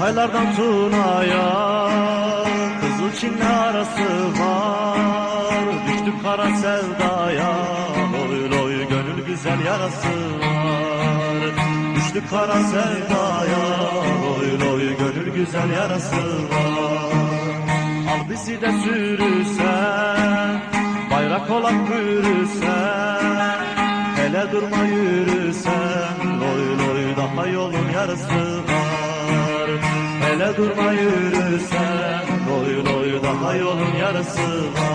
Hataylardan Tuna'ya Kızıl Çin'le arası var. Düştük kara sevdaya, loy loy gönül güzel yarası var. Düştük kara sevdaya, loy loy gönül güzel yarası var. Al bizi de sürürsen, bayrak olan bürürsen, hele durma yürürsen, loy loy daha yolun yarısı var. Hele durma yürürsen, loy loy daha yolun yarısı var.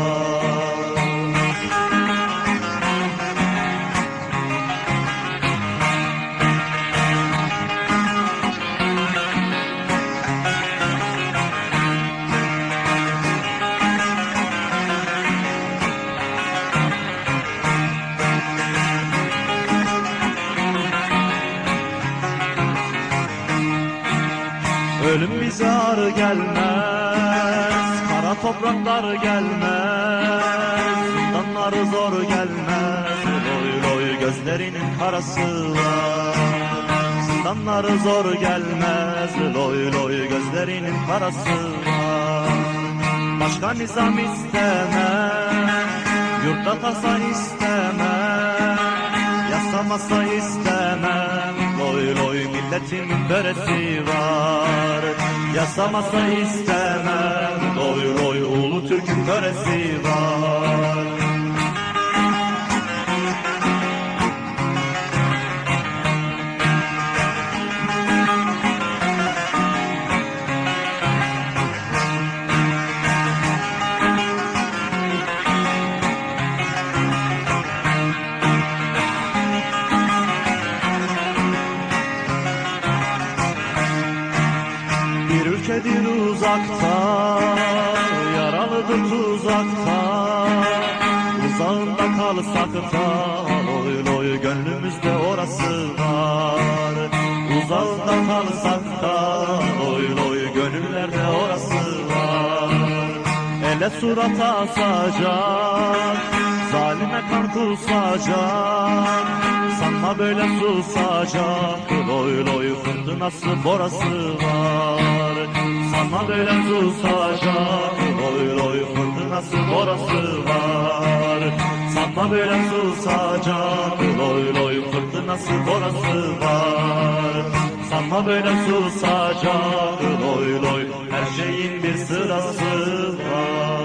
Ölüm bize ağır gelmez, kara topraklar gelmez, zindanları zor gelmez, loy loy gözlerinin karası var. Zindanları zor gelmez, loy loy gözlerinin karası var. Başka nizam istemem, yurtta tasa istemem, yasamasa istemem, loy loy milletimin böresi var. Yasamasa istemem, loy loy ulu Türk'ün böresi var. Bir ülkedir uzakta, yaralıdır tuzakta, uzağında kalsak da, loy loy gönlümüzde orası var. Uzağında kalsak da, loy loy gönüllerde orası var. Ele surata asacak, zalime kan kusacak, sanma böyle susacak, loy loy fırtınası borası var. Sanma böyle susacak, loy loy fırtınası borası var. Sanma böyle susacak, loy loy fırtınası borası var. Sanma böyle susacak, loy loy her şeyin bir sırası var.